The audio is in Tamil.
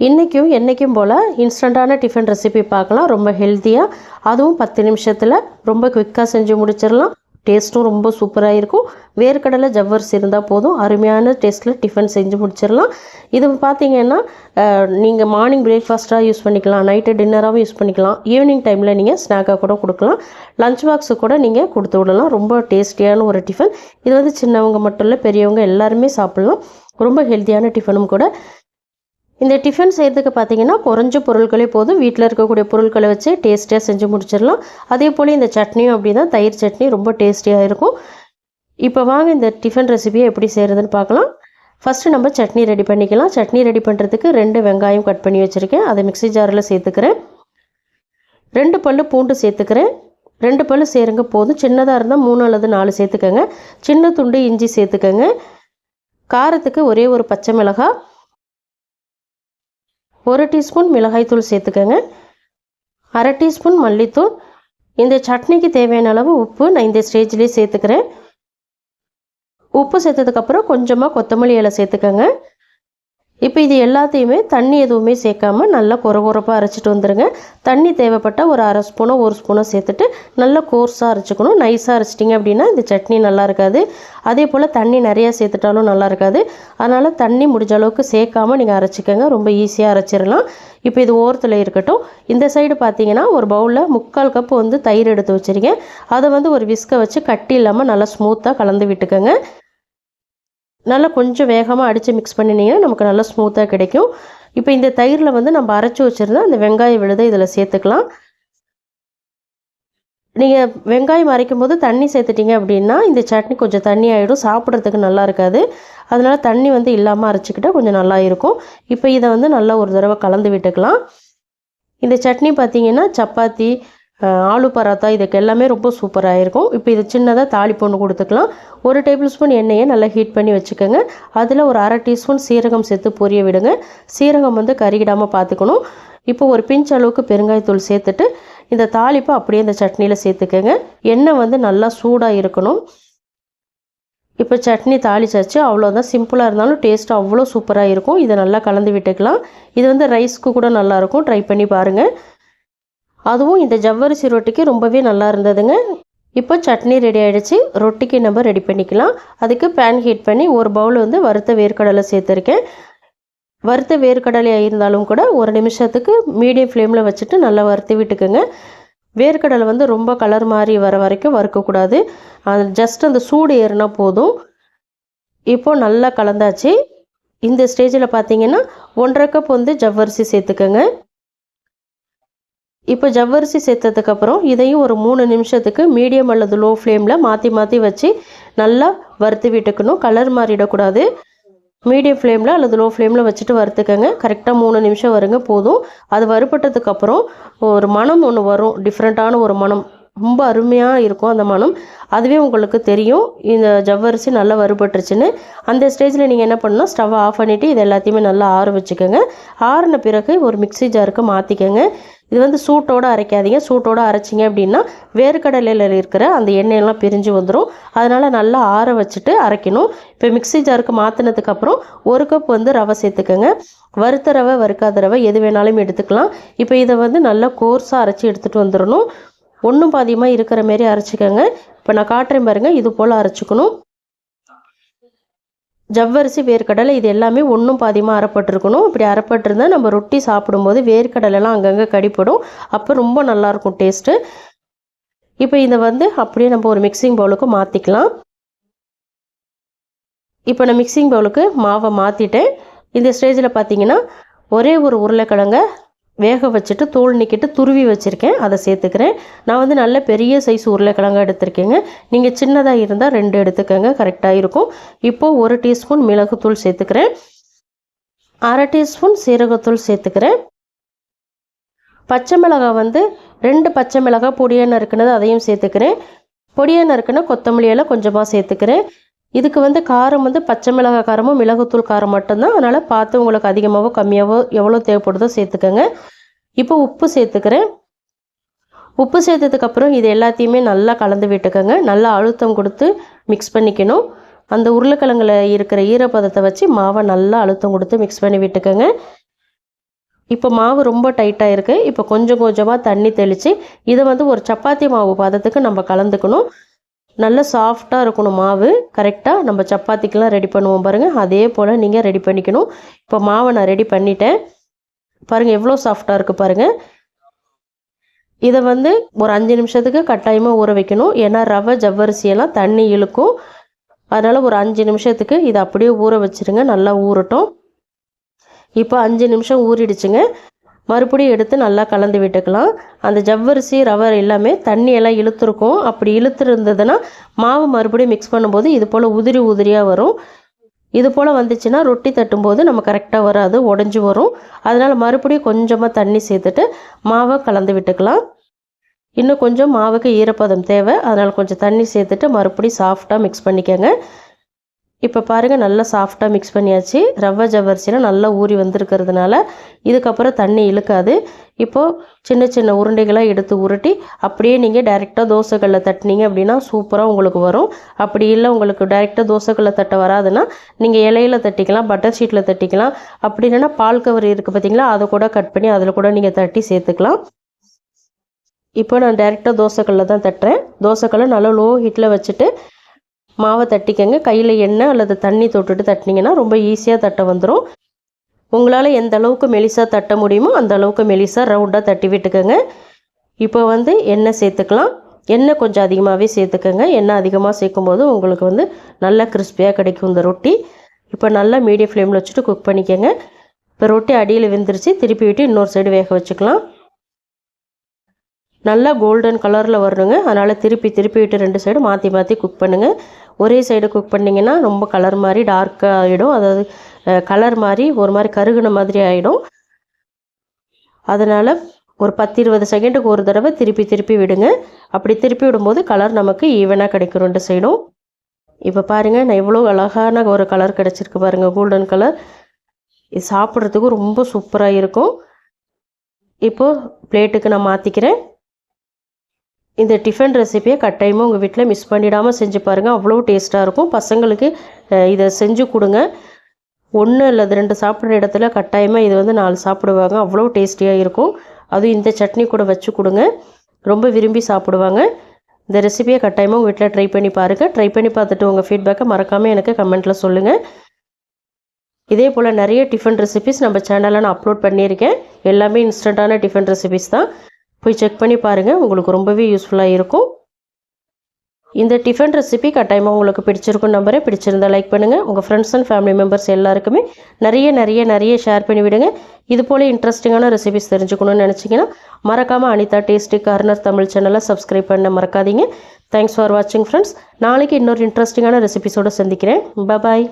இன்றைக்கும் என்றைக்கும் போல் இன்ஸ்டண்ட்டான டிஃபன் ரெசிபி பார்க்கலாம். ரொம்ப ஹெல்த்தியாக, அதுவும் 10 நிமிஷத்தில் ரொம்ப குவிக்காக செஞ்சு முடிச்சிடலாம். டேஸ்ட்டும் ரொம்ப சூப்பராக இருக்கும். வேர்க்கடலை ஜவ்வரிசி இருந்தால் போதும், அருமையான டேஸ்ட்டில் டிஃபன் செஞ்சு முடிச்சிடலாம். இது பார்த்திங்கன்னா நீங்கள் மார்னிங் பிரேக்ஃபாஸ்ட்டாக யூஸ் பண்ணிக்கலாம், நைட்டு டின்னராகவும் யூஸ் பண்ணிக்கலாம், ஈவினிங் டைமில் நீங்கள் ஸ்நாக்காக கூட கொடுக்கலாம், லஞ்ச் பாக்ஸு கூட நீங்கள் கொடுத்து விடலாம். ரொம்ப டேஸ்டியான ஒரு டிஃபன். இது வந்து சின்னவங்க மட்டும் இல்லை, பெரியவங்க எல்லாருமே சாப்பிட்லாம். ரொம்ப ஹெல்த்தியான டிஃபனும் கூட. இந்த டிஃபன் செய்கிறதுக்கு பார்த்திங்கன்னா குறைஞ்ச பொருட்களே போதும். வீட்டில் இருக்கக்கூடிய பொருட்களை வச்சு டேஸ்டியாக செஞ்சு முடிச்சிடலாம். அதே போல் இந்த சட்னியும் அப்படி தான், தயிர் சட்னி ரொம்ப டேஸ்டியாக இருக்கும். இப்போ வாங்க இந்த டிஃபன் ரெசிபியை எப்படி செய்கிறதுன்னு பார்க்கலாம். ஃபஸ்ட்டு நம்ம சட்னி ரெடி பண்ணிக்கலாம். சட்னி ரெடி பண்ணுறதுக்கு 2 வெங்காயம் கட் பண்ணி வச்சுருக்கேன், அதை மிக்ஸி ஜாரில் சேர்த்துக்கிறேன். 2 பல் பூண்டு சேர்த்துக்கிறேன். 2 பல் சேருங்க போதும். சின்னதாக இருந்தால் 3 அல்லது 4 சேர்த்துக்கோங்க. சின்ன துண்டு இஞ்சி சேர்த்துக்கோங்க. காரத்துக்கு ஒரே ஒரு பச்சை மிளகாய், 1 டீஸ்பூன் மிளகாய்த்தூள் சேர்த்துக்கோங்க, 1/2 டீஸ்பூன் மல்லித்தூள். இந்த சட்னிக்கு தேவையான அளவு உப்பு நான் இந்த ஸ்டேஜ்லேயே சேர்த்துக்கிறேன். உப்பு சேர்த்ததுக்கப்புறம் கொஞ்சமாக கொத்தமல்லி இலை சேர்த்துக்கோங்க. இப்போ இது எல்லாத்தையுமே தண்ணி எதுவுமே சேர்க்காமல் நல்லா கொரகொரப்பாக அரைச்சிட்டு வந்துடுங்க. தண்ணி தேவைப்பட்டால் ஒரு 1/2 ஸ்பூனோ 1 ஸ்பூனோ சேர்த்துட்டு நல்லா கோர்ஸாக அரைச்சிக்கணும். நைஸாக அரைச்சிட்டிங்க அப்படின்னா இந்த சட்னி நல்லா இருக்காது. அதே போல் தண்ணி நிறையா சேர்த்துட்டாலும் நல்லா இருக்காது. அதனால் தண்ணி முடிஞ்ச அளவுக்கு சேர்க்காமல் நீங்கள் அரைச்சிக்கோங்க. ரொம்ப ஈஸியாக அரைச்சிடலாம். இப்போ இது ஓரத்தில் இருக்கட்டும். இந்த சைடு பார்த்தீங்கன்னா ஒரு பவுலில் 3/4 கப் வந்து தயிர் எடுத்து வச்சுருக்கேன். அதை வந்து ஒரு விஸ்கை வச்சு கட்டி இல்லாமல் நல்லா ஸ்மூத்தாக கலந்து விட்டுக்கோங்க. நல்லா கொஞ்சம் வேகமாக அடித்து மிக்ஸ் பண்ணினீங்கன்னா நமக்கு நல்லா ஸ்மூத்தாக கிடைக்கும். இப்போ இந்த தயிரில் வந்து நம்ம அரைச்சி வச்சுருந்தா அந்த வெங்காய விழுதை இதில் சேர்த்துக்கலாம். நீங்கள் வெங்காயம் அரைக்கும் போது தண்ணி சேர்த்துட்டிங்க அப்படின்னா இந்த சட்னி கொஞ்சம் தண்ணி ஆகிடும், சாப்பிட்றதுக்கு நல்லா இருக்காது. அதனால் தண்ணி வந்து இல்லாமல் அரைச்சிக்கிட்டால் கொஞ்சம் நல்லா இருக்கும். இப்போ இதை வந்து நல்லா ஒரு தடவை கலந்து விட்டுக்கலாம். இந்த சட்னி பார்த்திங்கன்னா சப்பாத்தி, ஆலு பராத்தா இதுக்கு எல்லாமே ரொம்ப சூப்பராக இருக்கும். இப்போ இது சின்னதாக தாளிப்பு ஒன்று கொடுத்துக்கலாம். 1 டேபிள் ஸ்பூன் எண்ணெயை நல்லா ஹீட் பண்ணி வச்சுக்கோங்க. அதில் ஒரு 1/2 டீஸ்பூன் சீரகம் சேர்த்து பொரிய விடுங்க. சீரகம் வந்து கருகிடாமல் பார்த்துக்கணும். இப்போ ஒரு பிஞ்ச் அளவுக்கு பெருங்காயத்தூள் சேர்த்துட்டு இந்த தாளிப்பை அப்படியே இந்த சட்னியில் சேர்த்துக்கோங்க. எண்ணெய் வந்து நல்லா சூடாக இருக்கணும். இப்போ சட்னி தாளிச்சாச்சு, அவ்வளோதான். சிம்பிளாக இருந்தாலும் டேஸ்ட் அவ்வளோ சூப்பராக இருக்கும். இதை நல்லா கலந்து விட்டுக்கலாம். இது வந்து ரைஸ்க்கு கூட நல்லாயிருக்கும், ட்ரை பண்ணி பாருங்கள். அதுவும் இந்த ஜவ்வரிசி ரொட்டிக்கு ரொம்பவே நல்லா இருந்ததுங்க. இப்போ சட்னி ரெடி ஆகிடுச்சு. ரொட்டிக்கு நம்ம ரெடி பண்ணிக்கலாம். அதுக்கு பேன் ஹீட் பண்ணி ஒரு பவுல் வந்து வறுத்த வேர்க்கடலை சேர்த்துருக்கேன். வறுத்த வேர்க்கடலையாக இருந்தாலும் கூட 1 நிமிஷத்துக்கு மீடியம் ஃப்ளேமில் வச்சுட்டு நல்லா வறுத்து விட்டுக்குங்க. வேர்க்கடலை வந்து ரொம்ப கலர் மாதிரி வர வரைக்கும் வறுக்கக்கூடாது. ஜஸ்ட் அந்த சூடு ஏறினா போதும். இப்போது நல்லா கலந்தாச்சு. இந்த ஸ்டேஜில் பார்த்தீங்கன்னா 1/2 கப் வந்து ஜவ்வரிசி சேர்த்துக்கோங்க. இப்போ ஜவ்வரிசி சேர்த்ததுக்கப்புறம் இதையும் ஒரு 3 நிமிஷத்துக்கு மீடியம் அல்லது லோ ஃப்ளேமில் மாற்றி மாற்றி வச்சு நல்லா வறுத்து விட்டுக்கணும். கலர் மாறிடக்கூடாது. மீடியம் ஃப்ளேமில் அல்லது லோ ஃப்ளேமில் வச்சுட்டு வறுத்துக்கங்க. கரெக்டாக 3 நிமிஷம் வருங்க போதும். அது வறுபட்டதுக்கப்புறம் ஒரு மணம் ஒன்று வரும், டிஃப்ரெண்ட்டான ஒரு மணம், ரொம்ப அருமையாக இருக்கும் அந்த மணம். அதுவே உங்களுக்கு தெரியும் இந்த ஜவ்வரிசி நல்லா வறுபட்டுருச்சுன்னு. அந்த ஸ்டேஜில் நீங்கள் என்ன பண்ணணும், ஸ்டவ்வை ஆஃப் பண்ணிவிட்டு இது எல்லாத்தையுமே நல்லா ஆற வச்சுக்கோங்க. ஆறின பிறகு ஒரு மிக்ஸி ஜாருக்கு மாற்றிக்கோங்க. இது வந்து சூட்டோடு அரைக்காதீங்க. சூட்டோடு அரைச்சிங்க அப்படின்னா வேர்க்கடலையில் இருக்கிற அந்த எண்ணெயெல்லாம் பிரிஞ்சு வந்துடும். அதனால் நல்லா ஆற வச்சுட்டு அரைக்கணும். இப்போ மிக்ஸி ஜாருக்கு மாற்றினதுக்கப்புறம் 1 கப் வந்து ரவை சேர்த்துக்கோங்க. வறுத்த ரவை, வறுக்காத ரவை எது வேணாலும் எடுத்துக்கலாம். இப்போ இதை வந்து நல்லா கோர்ஸாக அரைச்சி எடுத்துகிட்டு வந்துடணும். ஒன்றும் பாதியமாக இருக்கிற மாரி அரைச்சிக்கோங்க. இப்போ நான் காட்டுறேன் பாருங்கள், இது போல் அரைச்சிக்கணும். ஜவ்வரிசி, வேர்க்கடலை இது எல்லாமே ஒன்றும் பாதியமாக அரைப்பட்டிருக்கணும். இப்படி அரைப்பட்டிருந்தால் நம்ம ரொட்டி சாப்பிடும்போது வேர்க்கடலைலாம் அங்கங்கே கடிப்படும். அப்போ ரொம்ப நல்லாயிருக்கும் டேஸ்ட்டு. இப்போ இதை வந்து அப்படியே நம்ம ஒரு மிக்சிங் பவுலுக்கு மாற்றிக்கலாம். இப்போ நான் மிக்சிங் பவுலுக்கு மாவை மாற்றிட்டேன். இந்த ஸ்டேஜில் பார்த்தீங்கன்னா ஒரே ஒரு உருளைக்கிழங்க வேக வச்சுட்டு தோல் நீக்கிட்டு துருவி வச்சுருக்கேன், அதை சேர்த்துக்கிறேன். நான் வந்து நல்ல பெரிய சைஸ் உருளைக்கிழங்கு எடுத்திருக்கேங்க. நீங்கள் சின்னதாக இருந்தால் 2 எடுத்துக்கோங்க, கரெக்டாக இருக்கும். இப்போது 1 டீஸ்பூன் மிளகுத்தூள் சேர்த்துக்கிறேன். 1/2 டீஸ்பூன் சீரகத்தூள் சேர்த்துக்கிறேன். பச்சை மிளகாய் வந்து 2 பச்சை மிளகாய் பொடியாக நறுக்குனது அதையும் சேர்த்துக்கிறேன். பொடியாக நறுக்குன கொத்தமல்லி எல்லாம் கொஞ்சமாக சேர்த்துக்கிறேன். இதுக்கு வந்து காரம் வந்து பச்சை மிளகாய் காரமும் மிளகுத்தூள் காரம் மட்டும்தான். அதனால் பார்த்து உங்களுக்கு அதிகமாகவோ கம்மியாகவோ எவ்வளோ தேவைப்படுதோ சேர்த்துக்கோங்க. இப்போ உப்பு சேர்த்துக்கிறேன். உப்பு சேர்த்ததுக்கப்புறம் இது எல்லாத்தையுமே நல்லா கலந்து விட்டுக்கோங்க. நல்லா அழுத்தம் கொடுத்து மிக்ஸ் பண்ணிக்கணும். அந்த உருளைக்கிழங்குல இருக்கிற ஈரப்பதத்தை வச்சு மாவை நல்லா அழுத்தம் கொடுத்து மிக்ஸ் பண்ணி விட்டுக்கோங்க. இப்போ மாவு ரொம்ப டைட்டாக இருக்குது. இப்போ கொஞ்சம் கொஞ்சமாக தண்ணி தெளித்து இதை வந்து ஒரு சப்பாத்தி மாவு பதத்துக்கு நம்ம கலந்துக்கணும். நல்ல சாஃப்டாக இருக்கணும் மாவு. கரெக்டாக நம்ம சப்பாத்திக்கெலாம் ரெடி பண்ணுவோம் பாருங்கள், அதே போல் நீங்கள் ரெடி பண்ணிக்கணும். இப்போ மாவை நான் ரெடி பண்ணிட்டேன் பாருங்கள், எவ்வளோ சாஃப்டாக இருக்குது பாருங்கள். இதை வந்து ஒரு 5 நிமிஷத்துக்கு கட்டாயமாக ஊற வைக்கணும். ஏன்னா ரவை ஜவ்வரிசியெல்லாம் தண்ணி இழுக்கும். அதனால் ஒரு 5 நிமிஷத்துக்கு இதை அப்படியே ஊற வச்சுருங்க, நல்லா ஊறட்டும். இப்போ 5 நிமிஷம் ஊறிடுச்சுங்க. மறுபடியும் எடுத்து நல்லா கலந்து விட்டுக்கலாம். அந்த ஜவ்வரிசி ரவை எல்லாமே தண்ணியெல்லாம் இழுத்துருக்கும். அப்படி இழுத்துருந்ததுன்னா மாவு மறுபடியும் மிக்ஸ் பண்ணும்போது இது போல் உதிரி உதிரியாக வரும். இது போல் வந்துச்சுன்னா ரொட்டி தட்டும்போது நம்ம கரெக்டாக வராது, உடஞ்சி வரும். அதனால் மறுபடியும் கொஞ்சமாக தண்ணி சேர்த்துட்டு மாவை கலந்து விட்டுக்கலாம். இன்னும் கொஞ்சம் மாவுக்கு ஈரப்பதம் தேவை, அதனால் கொஞ்சம் தண்ணி சேர்த்துட்டு மறுபடியும் சாஃப்டாக மிக்ஸ் பண்ணிக்கோங்க. இப்போ பாருங்கள், நல்லா சாஃப்டாக மிக்ஸ் பண்ணியாச்சு. ரவை ஜவ்வரிசிலாம் நல்லா ஊறி வந்திருக்கிறதுனால இதுக்கப்புறம் தண்ணி இழுக்காது. இப்போது சின்ன சின்ன உருண்டைகளாக எடுத்து உருட்டி அப்படியே நீங்கள் டைரெக்டாக தோசைக்கல்லில் தட்டினீங்க அப்படின்னா சூப்பராக உங்களுக்கு வரும். அப்படி இல்லை உங்களுக்கு டைரெக்டாக தோசைக்கல்லில் தட்ட வராதுன்னா நீங்கள் இலையில் தட்டிக்கலாம், பட்டர் ஷீட்டில் தட்டிக்கலாம். அப்படி இல்லைன்னா பால் கவர் இருக்குது பார்த்தீங்களா, அதை கூட கட் பண்ணி அதில் கூட நீங்கள் தட்டி சேர்த்துக்கலாம். இப்போ நான் டைரெக்டாக தோசைக்கல்லில் தான் தட்டுறேன். தோசைக்கல்லை நல்லா லோ ஹீட்டில் வச்சுட்டு மாவை தட்டிக்கங்க. கையில் எண்ணெய் அல்லது தண்ணி தொட்டுட்டு தட்டினீங்கன்னா ரொம்ப ஈஸியாக தட்ட வந்துடும். உங்களால் எந்த அளவுக்கு மெலிசாக தட்ட முடியுமோ அந்த அளவுக்கு மெலிசாக ரவுண்டாக தட்டி விட்டுக்கோங்க. இப்போ வந்து எண்ணெய் சேர்த்துக்கலாம். எண்ணெய் கொஞ்சம் அதிகமாகவே சேர்த்துக்கோங்க. எண்ணெய் அதிகமாக சேர்க்கும்போது உங்களுக்கு வந்து நல்லா கிறிஸ்பியாக கிடைக்கும் இந்த ரொட்டி. இப்போ நல்லா மீடியம் ஃப்ளேமில் வச்சுட்டு குக் பண்ணிக்கோங்க. இப்போ ரொட்டி அடியில் வெந்துருச்சு, திருப்பி விட்டு இன்னொரு சைடு வேக வச்சுக்கலாம். நல்லா கோல்டன் கலரில் வரணுங்க. அதனால் திருப்பி திருப்பி விட்டு 2 சைடு மாற்றி மாற்றி குக் பண்ணுங்கள். ஒரே சைடு குக் பண்ணிங்கன்னா ரொம்ப கலர் மாதிரி டார்க்காக ஆகிடும். அதாவது கலர் மாதிரி ஒரு மாதிரி கருகுன மாதிரி ஆகிடும். அதனால் ஒரு 10-20 செகண்டுக்கு ஒரு தடவை திருப்பி திருப்பி விடுங்க. அப்படி திருப்பி விடும்போது கலர் நமக்கு ஈவனாக கிடைக்கும் 2 சைடும். இப்போ பாருங்கள், நான் எவ்வளோ அழகான ஒரு கலர் கிடச்சிருக்கு பாருங்கள், கோல்டன் கலர். இது சாப்பிட்றதுக்கு ரொம்ப சூப்பராக இருக்கும். இப்போது பிளேட்டுக்கு நான் மாற்றிக்கிறேன். இந்த டிஃபன் ரெசிபியை கட்டாயமாக உங்கள் வீட்டில் மிஸ் பண்ணிடாமல் செஞ்சு பாருங்கள், அவ்வளோ டேஸ்ட்டாக இருக்கும். பசங்களுக்கு இதை செஞ்சு கொடுங்க. 1 அல்லது 2 சாப்பிட்ற இடத்துல கட்டாயமாக இது வந்து 4 சாப்பிடுவாங்க. அவ்வளோ டேஸ்டியாக இருக்கும். அதுவும் இந்த சட்னி கூட வச்சு கொடுங்க, ரொம்ப விரும்பி சாப்பிடுவாங்க. இந்த ரெசிபியை கட்டாயமாக உங்கள் வீட்டில் ட்ரை பண்ணி பாருங்கள். ட்ரை பண்ணி பார்த்துட்டு உங்கள் ஃபீட்பேக்கை மறக்காமல் எனக்கு கமெண்ட்டில் சொல்லுங்கள். இதே போல் நிறைய டிஃபன் ரெசிபிஸ் நம்ம சேனலில் நான் அப்லோட் பண்ணியிருக்கேன். எல்லாமே இன்ஸ்டண்ட்டான டிஃபன் ரெசிபிஸ் தான். போய் செக் பண்ணி பாருங்கள், உங்களுக்கு ரொம்பவே யூஸ்ஃபுல்லாக இருக்கும். இந்த டிஃபன் ரெசிபி கட்டாயமாக உங்களுக்கு பிடிச்சிருக்கும் நம்பரை. பிடிச்சிருந்தால் லைக் பண்ணுங்கள். உங்கள் ஃப்ரெண்ட்ஸ் அண்ட் ஃபேமிலி மெம்பர்ஸ் எல்லாருக்குமே நிறைய ஷேர் பண்ணி விடுங்க. இது போல் இன்ட்ரெஸ்டிங்கான ரெசிபிஸ் தெரிஞ்சுக்கணும்னு நினச்சிங்கன்னா மறக்காமல் அனிதா டேஸ்டி கார்னர் தமிழ் சேனலை சப்ஸ்கிரைப் பண்ண மறக்காதீங்க. தேங்க்ஸ் ஃபார் வாட்சிங் ஃப்ரெண்ட்ஸ். நாளைக்கு இன்னொரு இன்ட்ரெஸ்டிங்கான ரெசிபிஸோடு சந்திக்கிறேன். பாய்.